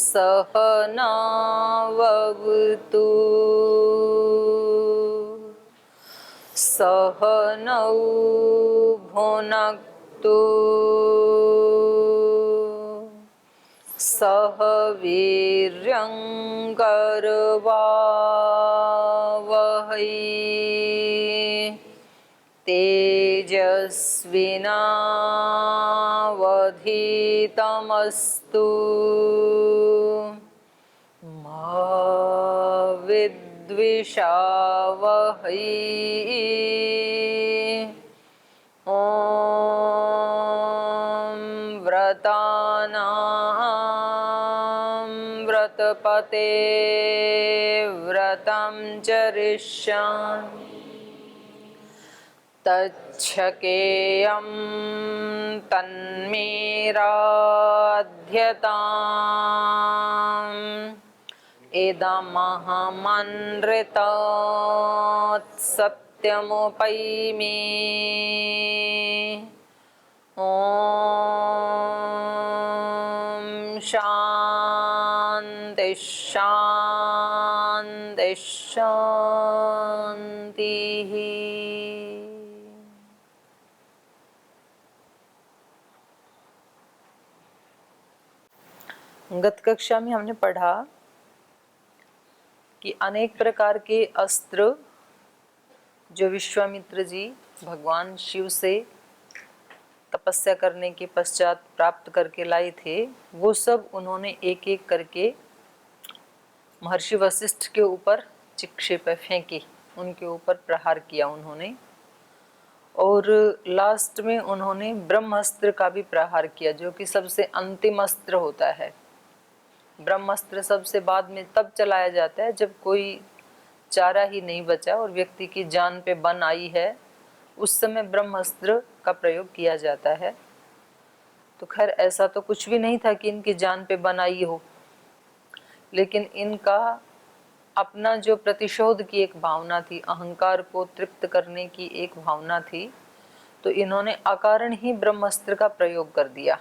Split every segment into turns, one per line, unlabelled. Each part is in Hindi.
सहनाववतु सहनौ भुनक्तु सह वीर्यङ्करवावहै तेजस्विनावधीतमस्तु मा विद्विषावहै ॐ व्रतानां व्रतपते व्रतं चरिष्यामि तच्छकेयं तन्मेराध्यताम् इदमहमनृतात् सत्यमुपैमि ॐ शान्ति शान्ति शान्तिः। गत कक्षा में हमने पढ़ा कि अनेक प्रकार के अस्त्र जो विश्वामित्र जी भगवान शिव से तपस्या करने के पश्चात प्राप्त करके लाए थे, वो सब उन्होंने एक एक करके महर्षि वशिष्ठ के ऊपर चिक्षेप फेंके, उनके ऊपर प्रहार किया उन्होंने। और लास्ट में उन्होंने ब्रह्मास्त्र का भी प्रहार किया, जो कि सबसे अंतिम अस्त्र होता है। ब्रह्मास्त्र सबसे बाद में तब चलाया जाता है जब कोई चारा ही नहीं बचा और व्यक्ति की जान पे बन आई है, उस समय ब्रह्मास्त्र का प्रयोग किया जाता है। तो खैर ऐसा तो कुछ भी नहीं था कि इनकी जान पे बन आई हो, लेकिन इनका अपना जो प्रतिशोध की एक भावना थी, अहंकार को तृप्त करने की एक भावना थी, तो इन्होंने अकारण ही ब्रह्मास्त्र का प्रयोग कर दिया।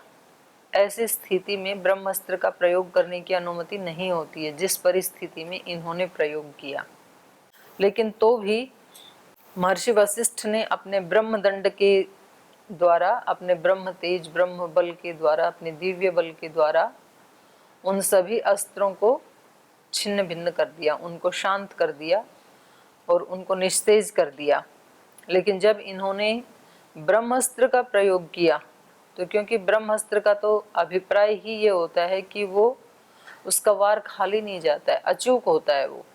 ऐसी स्थिति में ब्रह्मास्त्र का प्रयोग करने की अनुमति नहीं होती है, जिस परिस्थिति में इन्होंने प्रयोग किया। लेकिन तो भी महर्षि वशिष्ठ ने अपने ब्रह्मदंड के द्वारा, अपने ब्रह्म तेज ब्रह्म बल के द्वारा, अपने दिव्य बल के द्वारा उन सभी अस्त्रों को छिन्न भिन्न कर दिया, उनको शांत कर दिया और उनको निस्तेज कर दिया। लेकिन जब इन्होंने ब्रह्मास्त्र का प्रयोग किया, तो क्योंकि ब्रह्मास्त्र का तो अभिप्राय ही ये होता है कि वो उसका वार खाली नहीं जाता है, अचूक होता है वो।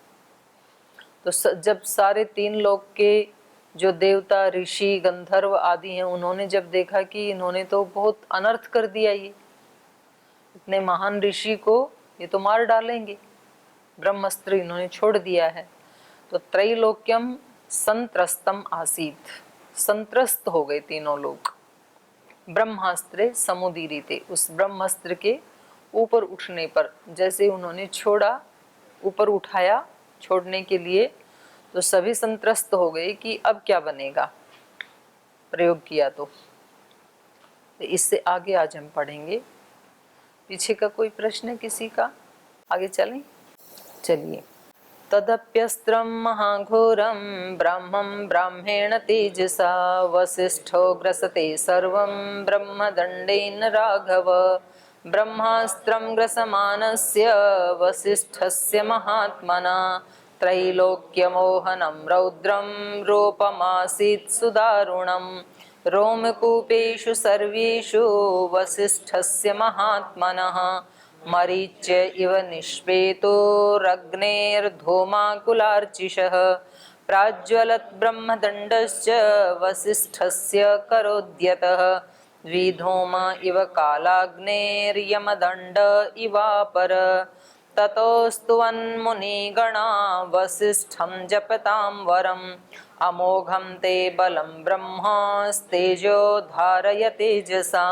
तो जब सारे तीन लोक के जो देवता ऋषि गंधर्व आदि हैं, उन्होंने जब देखा कि इन्होंने तो बहुत अनर्थ कर दिया, ये इतने महान ऋषि को ये तो मार डालेंगे, ब्रह्मास्त्र इन्होंने छोड़ दिया है, तो त्रैलोक्यम संत्रस्तम आसीत, संत्रस्त हो गए तीनों लोग। ब्रह्मास्त्र समुदीरिते, उस ब्रह्मास्त्र के ऊपर उठने पर जैसे उन्होंने छोड़ा, ऊपर उठाया छोड़ने के लिए, तो सभी संत्रस्त हो गए कि अब क्या बनेगा, प्रयोग किया तो इससे आगे आज हम पढ़ेंगे। पीछे का कोई प्रश्न किसी का? आगे चलें, चलिए। तदप्यस्त्रं महाघोरं ब्राह्मं ब्राह्मेण तेजसा वसिष्ठो ग्रसते सर्वं ब्रह्मदण्डेन राघव। ब्रह्मास्त्रं ग्रसमानस्य वसिष्ठस्य महात्मना त्रैलोक्यमोहनं रौद्रं रूपमासीत् सुदारुणं। रोमकूपेषु सर्वेषु वसिष्ठस्य महात्मनः मरीच्य इव निष्पेतोरग्नेर्धूमाकुलार्चिषः। प्राज्वलत् ब्रह्मदण्डश्च वसिष्ठस्य करोद्यतः। द्विधूम इव कालाग्नेर्यमदण्ड इवापर। ततोस्तुवन्मुनिगणा वसिष्ठं जपतां वरम्। अमोघं ते बलं ब्रह्मस्तेजो धारय तेजसा।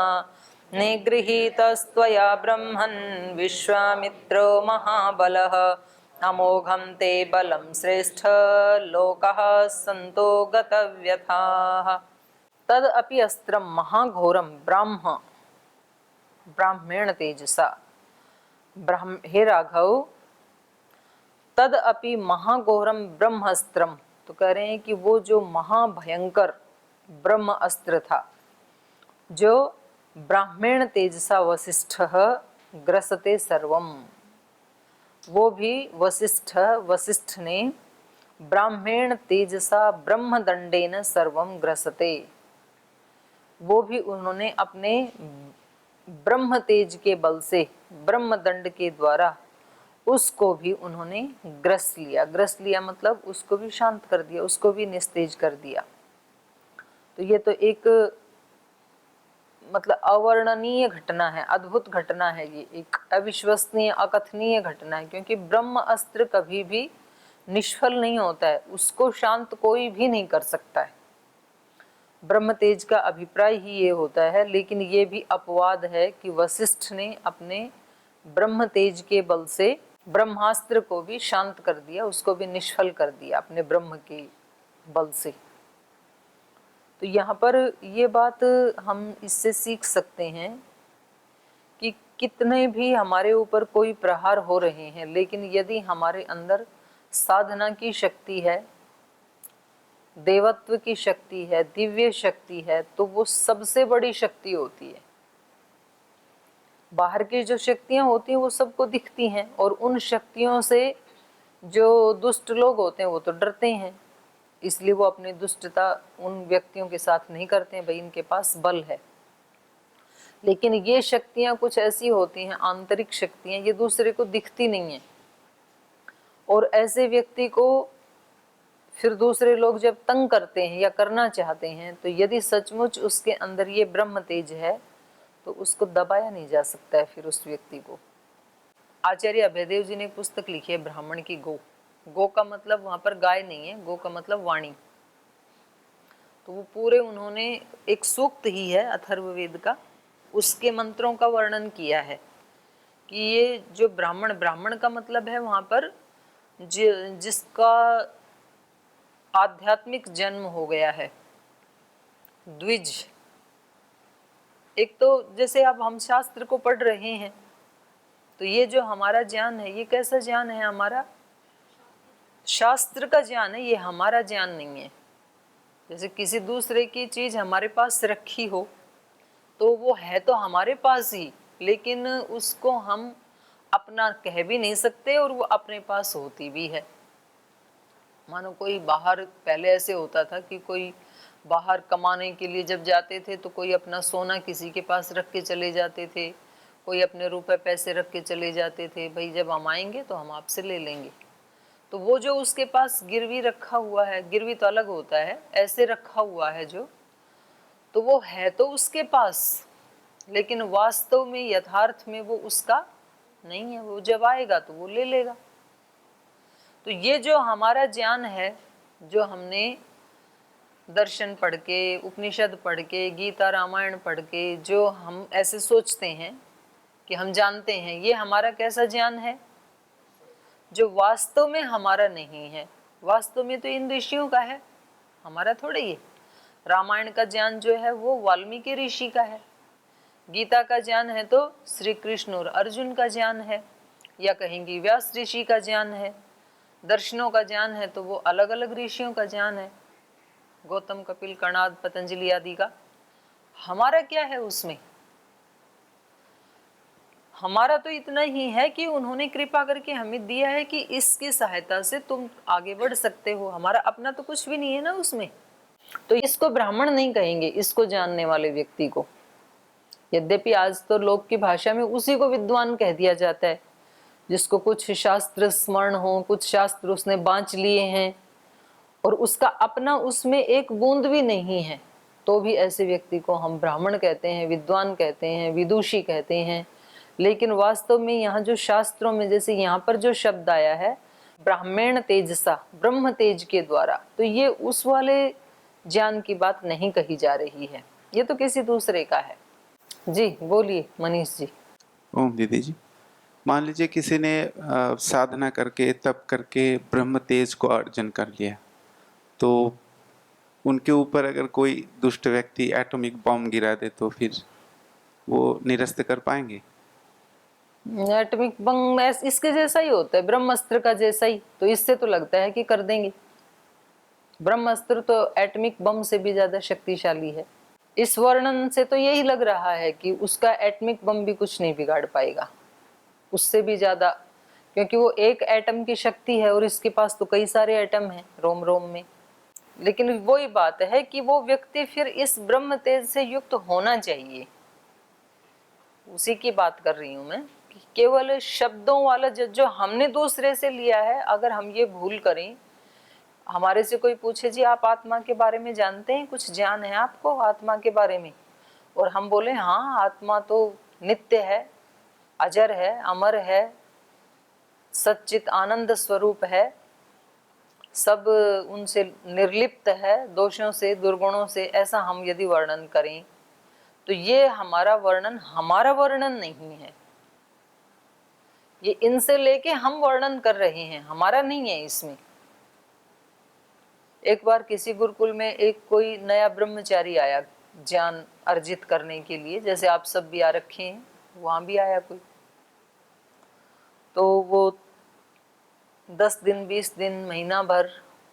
निगृहीतस्त्वया ब्रह्मन् विश्वामित्रो महाबलः। अमोघं ते बलं श्रेष्ठ लोकः सन्तो गतव्यथाः। तद अपि अस्त्रं महाघोरं ब्राह्मेण तेजसा। हे राघव, तद अपि महाघोरम ब्रह्मास्त्रम, तो कह रहे हैं कि वो जो महाभयंकर ब्रह्म अस्त्र था, जो ब्राह्मण तेजसा वसिष्ठ ग्रसते सर्वम, वो भी वसिष्ठ ने ब्राह्मण तेजसा ब्रह्मदंडेन सर्वम ग्रसते, वो भी उन्होंने अपने ब्रह्म तेज के बल से, ब्रह्मदंड के द्वारा उसको भी उन्होंने ग्रस लिया मतलब उसको भी शांत कर दिया, उसको भी निस्तेज कर दिया। तो ये तो एक मतलब अवर्णनीय घटना है, अद्भुत घटना है, ये एक अविश्वसनीय अकथनीय घटना है, क्योंकि ब्रह्म अस्त्र कभी भी निष्फल नहीं होता है, उसको शांत कोई भी नहीं कर सकता है। ब्रह्म तेज का अभिप्राय ही ये होता है, लेकिन ये भी अपवाद है कि वशिष्ठ ने अपने ब्रह्म तेज के बल से ब्रह्मास्त्र को भी शांत कर दिया, उसको भी निष्फल कर दिया अपने ब्रह्म के बल से। तो यहाँ पर ये बात हम इससे सीख सकते हैं कि कितने भी हमारे ऊपर कोई प्रहार हो रहे हैं, लेकिन यदि हमारे अंदर साधना की शक्ति है, देवत्व की शक्ति है, दिव्य शक्ति है, तो वो सबसे बड़ी शक्ति होती है। बाहर की जो शक्तियां होती हैं वो सबको दिखती हैं, और उन शक्तियों से जो दुष्ट लोग होते हैं वो तो डरते हैं, इसलिए वो अपनी दुष्टता उन व्यक्तियों के साथ नहीं करते हैं, भाई इनके पास बल है। लेकिन ये शक्तियां कुछ ऐसी होती हैं, आंतरिक शक्तियां, ये दूसरे को दिखती नहीं है, और ऐसे व्यक्ति को फिर दूसरे लोग जब तंग करते हैं या करना चाहते हैं, तो यदि सचमुच उसके अंदर ये ब्रह्म तेज है तो उसको दबाया नहीं जा सकता है फिर उस व्यक्ति को। आचार्य अभयदेव जी ने एक पुस्तक लिखी है ब्राह्मण की गो। गो का मतलब वहां पर गाय नहीं है, गो का मतलब वाणी। तो वो पूरे उन्होंने एक सूक्त ही है अथर्ववेद का, उसके मंत्रों का वर्णन किया है कि ये जो ब्राह्मण का मतलब है वहां पर जिसका आध्यात्मिक जन्म हो गया है, द्विज। एक तो जैसे अब हम शास्त्र को पढ़ रहे हैं, तो ये जो हमारा ज्ञान है ये कैसा ज्ञान है, हमारा शास्त्र का ज्ञान है, ये हमारा ज्ञान नहीं है। जैसे किसी दूसरे की चीज हमारे पास रखी हो तो वो है तो हमारे पास ही, लेकिन उसको हम अपना कह भी नहीं सकते और वो अपने पास होती भी है। मानो कोई बाहर, पहले ऐसे होता था कि कोई बाहर कमाने के लिए जब जाते थे तो कोई अपना सोना किसी के पास रख के चले जाते थे, कोई अपने रुपए पैसे रख के चले जाते थे, भाई जब हम आएंगे तो हम आपसे ले लेंगे। तो वो जो उसके पास गिरवी रखा हुआ है, गिरवी तो अलग होता है, ऐसे रखा हुआ है जो, तो वो है तो उसके पास, लेकिन वास्तव में यथार्थ में वो उसका नहीं है, वो जब आएगा तो वो ले लेगा। तो ये जो हमारा ज्ञान है, जो हमने दर्शन पढ़ के, उपनिषद पढ़ के, गीता रामायण पढ़ के जो हम ऐसे सोचते हैं कि हम जानते हैं, ये हमारा कैसा ज्ञान है, जो वास्तव में हमारा नहीं है। वास्तव में तो इन ऋषियों का है, हमारा थोड़ा ही है। रामायण का ज्ञान जो है वो वाल्मीकि ऋषि का है, गीता का ज्ञान है तो श्री कृष्ण और अर्जुन का ज्ञान है, या कहेंगे व्यास ऋषि का ज्ञान है। दर्शनों का ज्ञान है तो वो अलग अलग ऋषियों का ज्ञान है, गौतम, कपिल, कणाद, पतंजलि आदि का। हमारा क्या है उसमें? हमारा तो इतना ही है कि उन्होंने कृपा करके हमें दिया है कि इसकी सहायता से तुम आगे बढ़ सकते हो। हमारा अपना तो कुछ भी नहीं है ना उसमें। तो इसको ब्राह्मण नहीं कहेंगे, इसको जानने वाले व्यक्ति को। यद्यपि आज तो लोक की भाषा में उसी को विद्वान कह दिया जाता है, जिसको कुछ शास्त्र स्मरण हो, कुछ शास्त्र उसने बांच लिए हैं और उसका अपना उसमें एक बूंद भी नहीं है, तो भी ऐसे व्यक्ति को हम ब्राह्मण कहते हैं, विद्वान कहते हैं, विदुषी कहते हैं। लेकिन वास्तव में यहाँ जो शास्त्रों में, जैसे यहाँ पर जो शब्द आया है ब्राह्मण तेजसा, ब्रह्म तेज के द्वारा, तो ये उस वाले ज्ञान की बात नहीं कही जा रही है, ये तो किसी दूसरे का है। जी बोलिए मनीष जी।
ओम दीदी जी, मान लीजिए किसी ने साधना करके, तप करके ब्रह्म तेज को अर्जन कर लिया, तो उनके ऊपर अगर कोई दुष्ट व्यक्ति एटॉमिक बॉम्ब गिरा दे तो फिर वो निरस्त कर पाएंगे?
एटमिक बम इसके जैसा ही होता है, ब्रह्मास्त्र का जैसा ही। तो इससे तो लगता है कि कर देंगे। ब्रह्मास्त्र तो एटमिक बम से भी ज्यादा शक्तिशाली है। इस वर्णन से तो यही लग रहा है कि उसका एटमिक बम भी कुछ नहीं बिगाड़ पाएगा, उससे भी ज्यादा, क्योंकि वो एक एटम की शक्ति है और इसके पास तो कई सारे एटम हैं रोम रोम में। लेकिन वही बात है कि वो व्यक्ति फिर इस ब्रह्म तेज से युक्त होना चाहिए। उसी की बात कर रही हूं मैं कि केवल शब्दों वाला जो हमने दूसरे से लिया है, अगर हम ये भूल करें, हमारे से कोई पूछे जी आप आत्मा के बारे में जानते हैं, कुछ ज्ञान है आपको आत्मा के बारे में, और हम बोले हाँ आत्मा तो नित्य है, अजर है, अमर है, सच्चित आनंद स्वरूप है, सब उनसे निर्लिप्त है, दोषों से दुर्गुणों से, ऐसा हम यदि वर्णन करें तो ये हमारा वर्णन नहीं है। ये इनसे लेके हम वर्णन कर रहे हैं, हमारा नहीं है इसमें। एक बार किसी गुरुकुल में एक कोई नया ब्रह्मचारी आया ज्ञान अर्जित करने के लिए, जैसे आप सब भी आ रखे हैं, वहां भी आया कोई। तो वो 10 दिन 20 दिन महीना भर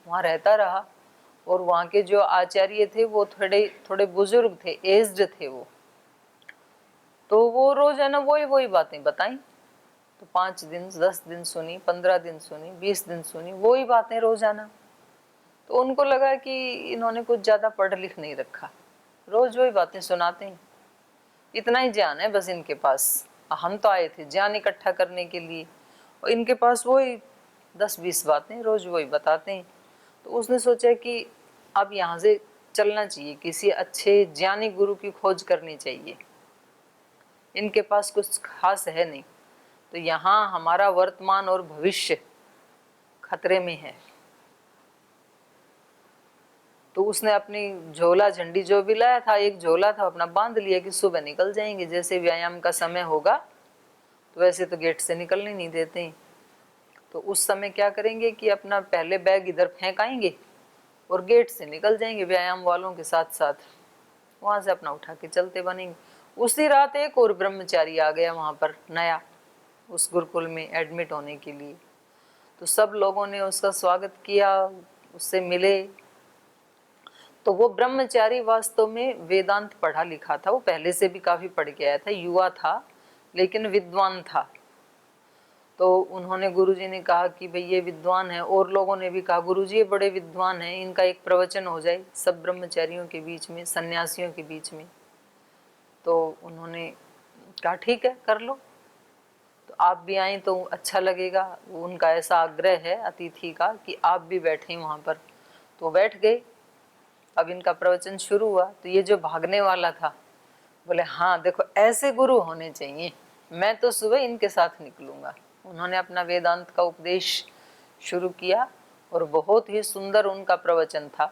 वहाँ रहता रहा, और वहाँ के जो आचार्य थे वो थोड़े बुजुर्ग थे, एज्ड थे वो। तो वो रोज है ना वही बातें बताई। तो 5 दिन 10 दिन सुनी, 15 दिन सुनी, 20 दिन सुनी, वही बातें रोजाना। तो उनको लगा कि इन्होंने कुछ ज्यादा पढ़ लिख नहीं रखा, रोज वही बातें सुनाते हैं, इतना ही ज्ञान है बस इनके पास। हम तो आए थे ज्ञान इकट्ठा करने के लिए, और इनके पास वही 10-20 बातें रोज वही बताते हैं। तो उसने सोचा कि अब यहाँ से चलना चाहिए, किसी अच्छे ज्ञानी गुरु की खोज करनी चाहिए, इनके पास कुछ खास है नहीं, तो यहाँ हमारा वर्तमान और भविष्य खतरे में है। तो उसने अपनी झोला झंडी जो भी लाया था, एक झोला था, अपना बांध लिया कि सुबह निकल जाएंगे, जैसे व्यायाम का समय होगा तो वैसे तो गेट से निकलने नहीं देते हैं। तो उस समय क्या करेंगे कि अपना पहले बैग इधर फेंक आएंगे और गेट से निकल जाएंगे व्यायाम वालों के साथ साथ, वहां से अपना उठा के चलते बनेंगे। उसी रात एक और ब्रह्मचारी आ गया वहां पर नया, उस गुरुकुल में एडमिट होने के लिए। तो सब लोगों ने उसका स्वागत किया, उससे मिले। तो वो ब्रह्मचारी वास्तव में वेदांत पढ़ा लिखा था, वो पहले से भी काफी पढ़ के आया था, युवा था लेकिन विद्वान था। तो उन्होंने गुरुजी ने कहा कि भाई ये विद्वान है, और लोगों ने भी कहा गुरुजी ये बड़े विद्वान हैं, इनका एक प्रवचन हो जाए सब ब्रह्मचारियों के बीच में, सन्यासियों के बीच में। तो उन्होंने कहा ठीक है कर लो, तो आप भी आए तो अच्छा लगेगा। उनका ऐसा आग्रह है अतिथि का कि आप भी बैठे वहाँ पर। तो बैठ गए। अब इनका प्रवचन शुरू हुआ तो ये जो भागने वाला था बोले हाँ देखो ऐसे गुरु होने चाहिए, मैं तो सुबह इनके साथ निकलूंगा। उन्होंने अपना वेदांत का उपदेश शुरू किया और बहुत ही सुंदर उनका प्रवचन था।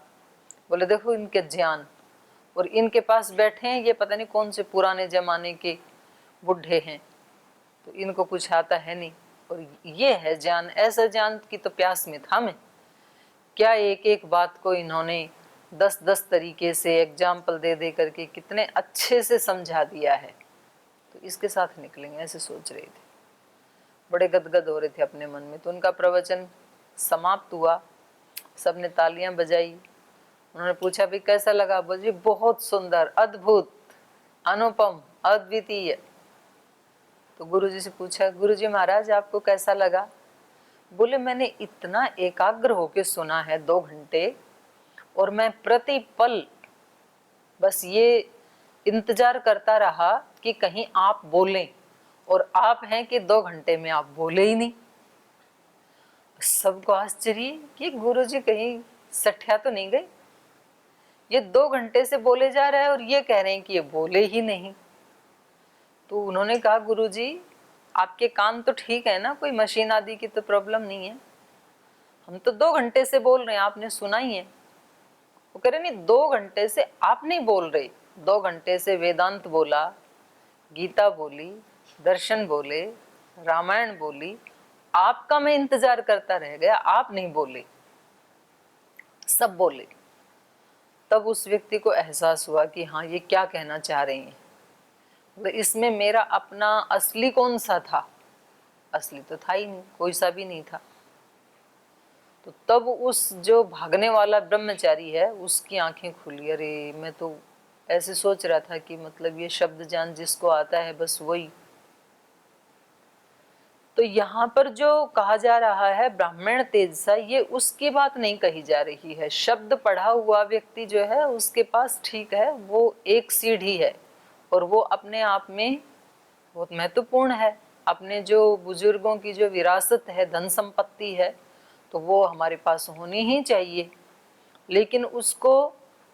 बोले देखो इनके ज्ञान, और इनके पास बैठे हैं ये पता नहीं कौन से पुराने जमाने के बुढ़े हैं, तो इनको कुछ आता है नहीं, और ये है ज्ञान। ऐसा ज्ञान की तो प्यास में था मैं, क्या एक एक बात को इन्होंने 10-10 तरीके से एग्जाम्पल दे दे करके कितने अच्छे से समझा दिया है। तो इसके साथ निकलेंगे ऐसे सोच रहे थे, बड़े गदगद हो रहे थे अपने मन में। तो उनका प्रवचन समाप्त हुआ, सबने तालियां बजाई। उन्होंने पूछा भी कैसा लगा? बोल जी बहुत सुंदर, अद्भुत, अनुपम, अद्वितीय। तो गुरुजी से पूछा गुरुजी महाराज आपको कैसा लगा? बोले मैंने इतना एकाग्र होके सुना है 2 घंटे, और मैं प्रति पल बस ये इंतजार करता रहा कि कहीं आप बोलें, और आप हैं कि 2 घंटे में आप बोले ही नहीं। सबको आश्चर्य कि गुरुजी कहीं सठिया तो नहीं गए, ये 2 घंटे से बोले जा रहा है और ये कह रहे हैं कि ये बोले ही नहीं। तो उन्होंने कहा गुरुजी आपके कान तो ठीक है ना, कोई मशीन आदि की तो प्रॉब्लम नहीं है, हम तो 2 घंटे से बोल रहे हैं, आपने सुना ही है। वो कह रहे नहीं 2 घंटे से आप नहीं बोल रहे, 2 घंटे से वेदांत बोला, गीता बोली, दर्शन बोले, रामायण बोली, आपका मैं इंतजार करता रह गया, आप नहीं बोले, सब बोले। तब उस व्यक्ति को एहसास हुआ कि हाँ ये क्या कहना चाह रहे हैं। मतलब इसमें मेरा अपना असली कौन सा था? असली तो था ही नहीं, कोई सा भी नहीं था। तो तब उस जो भागने वाला ब्रह्मचारी है उसकी आंखें खुली, अरे मैं तो ऐसे सोच रहा था कि मतलब ये शब्द ज्ञान जिसको आता है बस वही। तो यहाँ पर जो कहा जा रहा है ब्राह्मण तेजसा, ये उसकी बात नहीं कही जा रही है। शब्द पढ़ा हुआ व्यक्ति जो है उसके पास ठीक है, वो एक सीढ़ी है और वो अपने आप में बहुत महत्वपूर्ण है। अपने जो बुजुर्गों की जो विरासत है, धन संपत्ति है, तो वो हमारे पास होनी ही चाहिए। लेकिन उसको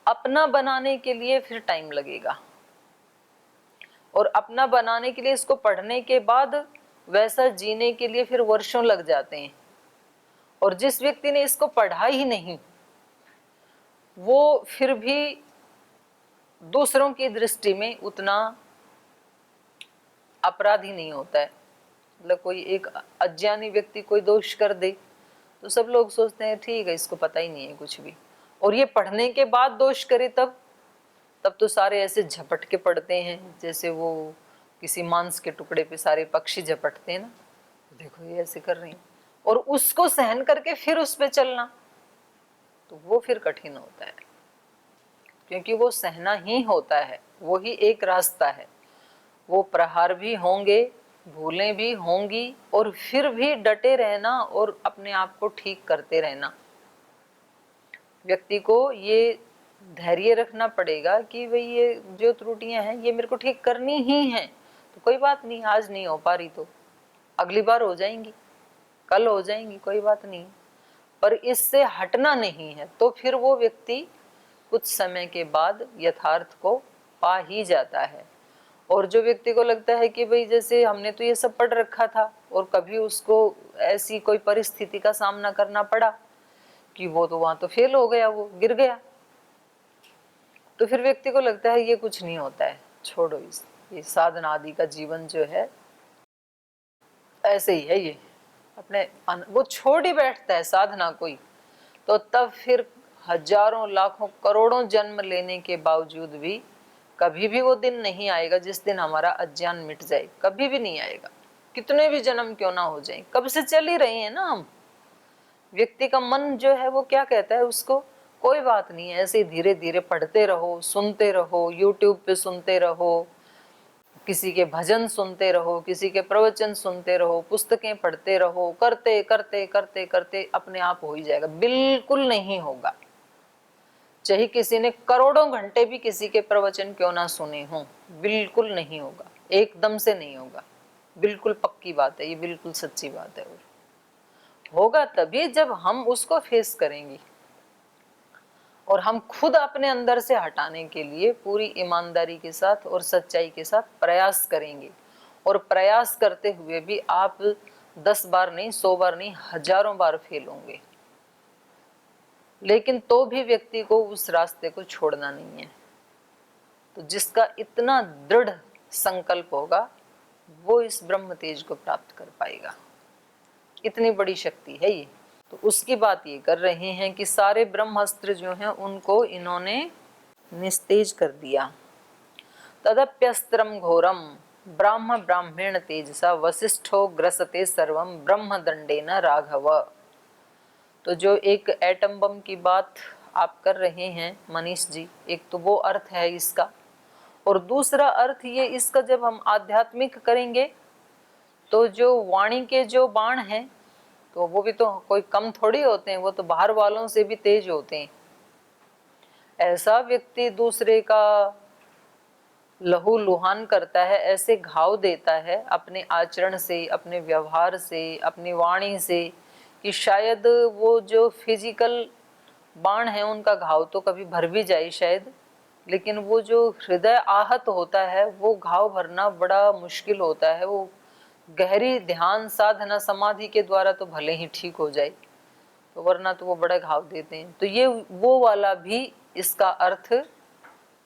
अपना बनाने के लिए फिर टाइम लगेगा, और अपना बनाने के लिए इसको पढ़ने के बाद वैसा जीने के लिए फिर वर्षों लग जाते हैं। और जिस व्यक्ति ने इसको पढ़ा ही नहीं, वो फिर भी दूसरों की दृष्टि में उतना अपराधी नहीं होता है। मतलब कोई एक अज्ञानी व्यक्ति कोई दोष कर दे तो सब लोग सोचते हैं ठीक है, इसको पता ही नहीं है कुछ भी। और ये पढ़ने के बाद दोष करे तब तो सारे ऐसे झपट के पड़ते हैं, जैसे वो किसी मांस के टुकड़े पे सारे पक्षी झपटते हैं ना, देखो ये ऐसे कर रही हैं। और उसको सहन करके फिर उस पे चलना, तो वो फिर कठिन होता है, क्योंकि वो सहना ही होता है, वो ही एक रास्ता है। वो प्रहार भी होंगे, भूलें भी होंगी, और फिर भी डटे रहना और अपने आप को ठीक करते रहना। व्यक्ति को ये धैर्य रखना पड़ेगा कि भाई ये जो त्रुटियां हैं ये मेरे को ठीक करनी ही हैं, तो कोई बात नहीं, आज नहीं हो पा रही तो अगली बार हो जाएंगी, कल हो जाएंगी, कोई बात नहीं। पर इससे हटना नहीं है, तो फिर वो व्यक्ति कुछ समय के बाद यथार्थ को पा ही जाता है। और जो व्यक्ति को लगता है कि भाई जैसे हमने तो ये सब पढ़ रखा था और कभी उसको ऐसी कोई परिस्थिति का सामना करना पड़ा कि वो तो वहां तो फेल हो गया, वो गिर गया, तो फिर व्यक्ति को लगता है ये कुछ नहीं होता है, छोड़ो ये साधना आदि का जीवन जो है ऐसे ही है, ये अपने वो छोड़ ही बैठता है साधना कोई। तो तब फिर हजारों लाखों करोड़ों जन्म लेने के बावजूद भी कभी भी वो दिन नहीं आएगा जिस दिन हमारा अज्ञान मिट जाए, कभी भी नहीं आएगा। कितने भी जन्म क्यों ना हो जाए, कब से चल ही रहे हैं ना हम। व्यक्ति का मन जो है वो क्या कहता है, उसको कोई बात नहीं है, ऐसे धीरे धीरे पढ़ते रहो, सुनते रहो, यूट्यूब पे सुनते रहो, किसी के भजन सुनते रहो, किसी के प्रवचन सुनते रहो, पुस्तकें पढ़ते रहो, करते करते करते करते अपने आप हो ही जाएगा। बिल्कुल नहीं होगा, चाहे किसी ने करोड़ों घंटे भी किसी के प्रवचन क्यों ना सुने हों, बिल्कुल नहीं होगा, एकदम से नहीं होगा। बिल्कुल पक्की बात है, ये बिल्कुल सच्ची बात है। और होगा तभी जब हम उसको फेस करेंगे और हम खुद अपने अंदर से हटाने के लिए पूरी ईमानदारी के साथ और सच्चाई के साथ प्रयास करेंगे। और प्रयास करते हुए भी आप 10 बार नहीं, 100 बार नहीं, हजारों बार फेल होंगे, लेकिन तो भी व्यक्ति को उस रास्ते को छोड़ना नहीं है। तो जिसका इतना दृढ़ संकल्प होगा वो इस ब्रह्म तेज को प्राप्त कर पाएगा। इतनी बड़ी शक्ति है ये। तो उसकी बात ये कर रहे हैं कि सारे ब्रह्मास्त्र जो हैं उनको इन्होंने निस्तेज कर दिया। तदप्यस्त्रम घोरम ब्राह्म ब्राह्मण तेजसा वसिष्ठो ग्रसते सर्वम ब्रह्म दंडेन राघव। तो जो एक एटम बम की बात आप कर रहे हैं मनीष जी, एक तो वो अर्थ है इसका, और दूसरा अर्थ ये इसका जब हम आध्यात्मिक करेंगे तो जो वाणी के जो बाण हैं तो वो भी तो कोई कम थोड़ी होते हैं, वो तो बाहर वालों से भी तेज होते हैं। ऐसा व्यक्ति दूसरे का लहू लुहान करता है, ऐसे घाव देता है अपने आचरण से, अपने व्यवहार से, अपनी वाणी से, कि शायद वो जो फिजिकल बाण है उनका घाव तो कभी भर भी जाए शायद, लेकिन वो जो हृदय आहत होता है वो घाव भरना बड़ा मुश्किल होता है। वो गहरी ध्यान साधना समाधि के द्वारा तो भले ही ठीक हो जाए, तो वरना तो वो बड़ा घाव देते हैं। तो ये वो वाला भी इसका अर्थ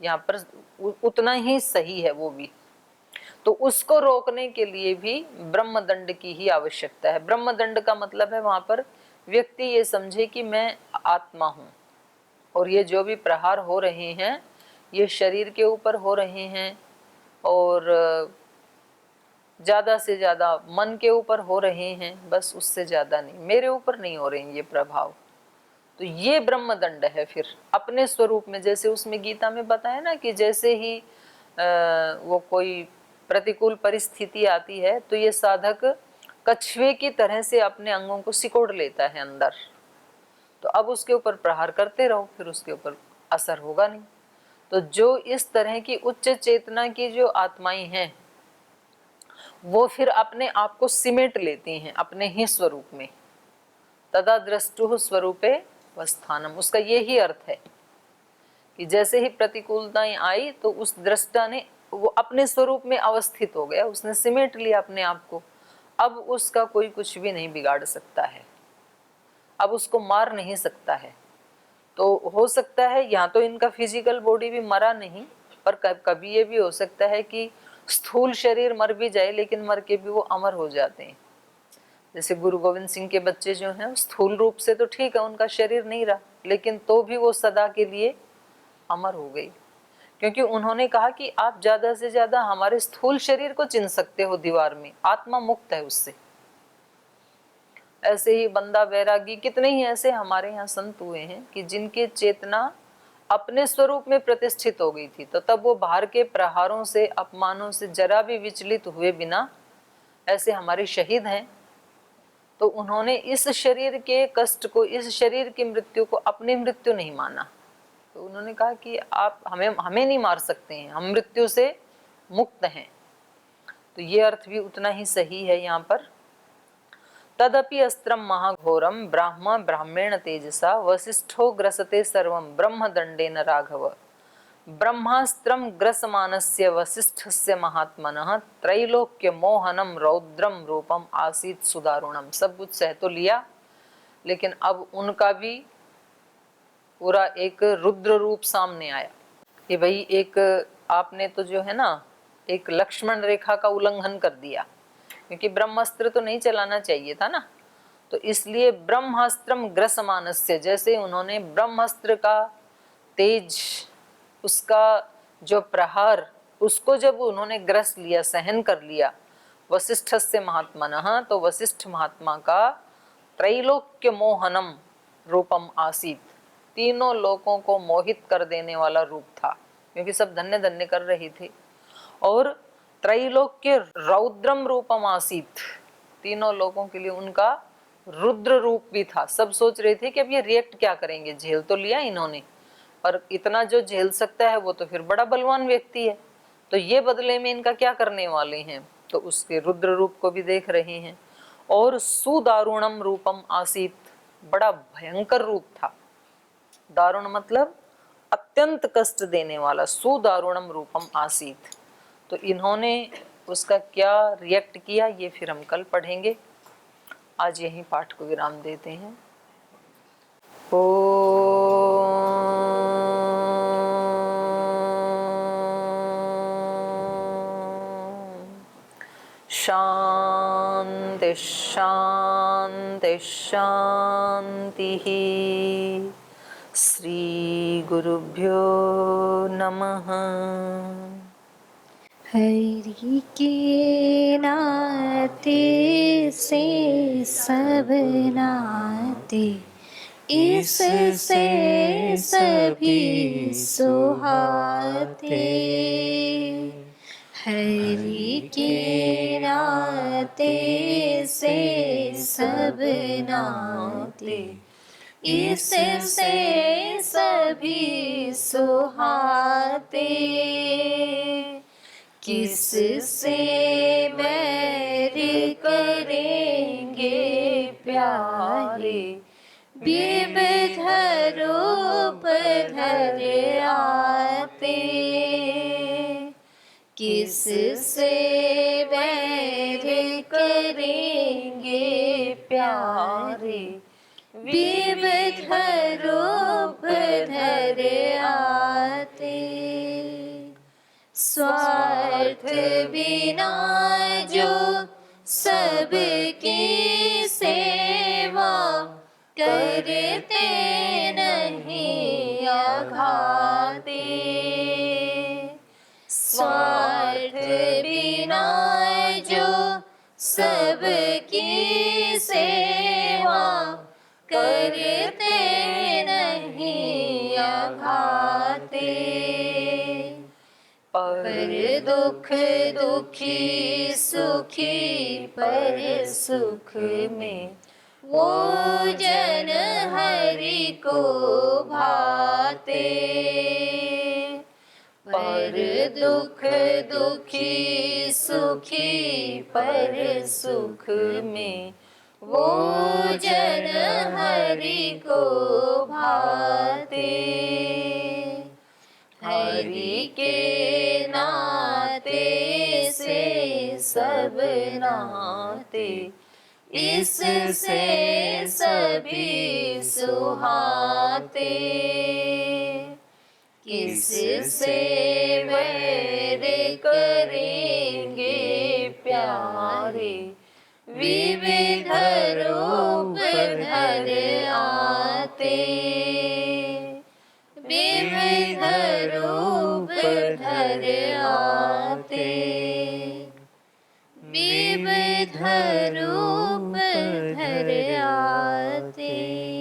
यहाँ पर उतना ही सही है वो भी। तो उसको रोकने के लिए भी ब्रह्मदंड की ही आवश्यकता है। ब्रह्मदंड का मतलब है वहां पर व्यक्ति ये समझे कि मैं आत्मा हूँ और ये जो भी प्रहार हो रहे हैं ये शरीर के ऊपर हो रहे हैं और ज़्यादा से ज़्यादा मन के ऊपर हो रहे हैं, बस उससे ज़्यादा नहीं, मेरे ऊपर नहीं हो रहे हैं ये प्रभाव। तो ये ब्रह्मदंड है। फिर अपने स्वरूप में, जैसे उसमें गीता में बताया ना कि जैसे ही वो कोई प्रतिकूल परिस्थिति आती है तो ये साधक कछुए की तरह से अपने अंगों को सिकोड़ लेता है अंदर। तो अब उसके ऊपर प्रहार करते रहो, फिर उसके ऊपर असर होगा नहीं। तो जो इस तरह की उच्च चेतना की जो आत्माएं हैं वो फिर अपने आप को सिमेट लेती हैं अपने ही स्वरूप में। तदा द्रष्टुः स्वरूपे वस्थानम, उसका यही अर्थ है कि जैसे ही प्रतिकूलताएं आई तो उस दृष्टा ने वो अपने स्वरूप में अवस्थित हो गया, उसने सिमेट लिया अपने आप को। अब उसका कोई कुछ भी नहीं बिगाड़ सकता है, अब उसको मार नहीं सकता है। तो हो सकता है यहाँ तो इनका फिजिकल बॉडी भी मरा नहीं, पर कभी ये भी हो सकता है कि स्थूल शरीर मर भी जाए लेकिन मर के भी वो अमर हो जाते हैं। जैसे गुरु गोविंद सिंह के बच्चे जो हैं स्थूल रूप से तो ठीक है, उनका शरीर नहीं रहा, लेकिन तो भी वो सदा के लिए अमर हो गई, क्योंकि उन्होंने कहा कि आप ज्यादा से ज्यादा हमारे स्थूल शरीर को चिन सकते हो दीवार में, आत्मा मुक्त है उससे। ऐसे ही बंदा बैरागी कितने ही ऐसे हमारे यहाँ संत हुए हैं कि जिनकी चेतना अपने स्वरूप में प्रतिष्ठित हो गई थी, तो तब वो बाहर के प्रहारों से, अपमानों से जरा भी विचलित हुए बिना, ऐसे हमारे शहीद हैं। तो उन्होंने इस शरीर के कष्ट को, इस शरीर की मृत्यु को अपनी मृत्यु नहीं माना। तो उन्होंने कहा कि आप हमें नहीं मार सकते हैं, हम मृत्यु से मुक्त हैं। तो ये अर्थ भी उतना ही सही है यहाँ पर। तदपि अस्त्रम महाघोरम ब्राह्म ब्राह्मेण तेजसा वसिष्ठो ग्रसते सर्वं ब्रह्मदंडेन राघव। ब्रह्मास्त्रम ग्रसमानस्य वसिष्ठस्य महात्मनः त्रैलोक्य मोहनम रौद्रम रूपम आसीत सुदारुणम। सब कुछ सह तो लिया, लेकिन अब उनका भी पूरा एक रुद्र रूप सामने आया कि भाई एक आपने तो जो है ना एक लक्ष्मण रेखा का उल्लंघन कर दिया, क्योंकि ब्रह्मास्त्र तो नहीं चलाना चाहिए था ना। तो इसलिए ब्रह्मास्त्रम ग्रसमानस्य, जैसे उन्होंने ब्रह्मास्त्र का तेज, उसका जो प्रहार, उसको जब उन्होंने ग्रस लिया, सहन कर लिया, वसिष्ठस्य महात्मनः, तो वसिष्ठ महात्मा का त्रैलोक्य मोहनम रूपम आसीत, तीनों लोगों को मोहित कर देने वाला रूप था, क्योंकि सब धन्य धन्य कर रहे थे। और त्रैलोक्य रौद्रम रूपम आसीत, तीनों लोगों के लिए उनका रुद्र रूप भी था। सब सोच रहे थे कि अब ये रिएक्ट क्या करेंगे, झेल तो लिया इन्होंने, और इतना जो झेल सकता है वो तो फिर बड़ा बलवान व्यक्ति है, तो ये बदले में इनका क्या करने वाले हैं। तो उसके रुद्र रूप को भी देख रहे हैं। और सुदारुणम रूपम आसीत, बड़ा भयंकर रूप था। दारुण मतलब अत्यंत कष्ट देने वाला, सुदारुणम रूपम आसीत। तो इन्होंने उसका क्या रिएक्ट किया ये फिर हम कल पढ़ेंगे। आज यहीं पाठ को विराम देते हैं। शांति शांति शांति। श्री गुरुभ्यो नमः।
हरि के नाते से सब नाते, इससे सभी सुहाते। हरि के नाते से सब नाते, इससे सभी सुहाते। किससे बैर करेंगे प्यारे, विविध रूप धर आते। किससे बैर करेंगे प्यारे, विविध रूप धर आते। स्वार्थ बिना जो सबकी सेवा करते नहीं अघाते। स्वार्थ पर दुख दुखी सुखी पर सुख में वो जन हरि को भाते। पर दुख दुखी सुखी पर सुख में वो जन हरि को भाते। हरि के नाते से सब नाते, इससे सभी सुहाते। किससे वैर करेंगे प्यारे, विविध रूप धर आते। विविध रूप धर आते। विविध रूप धर आते।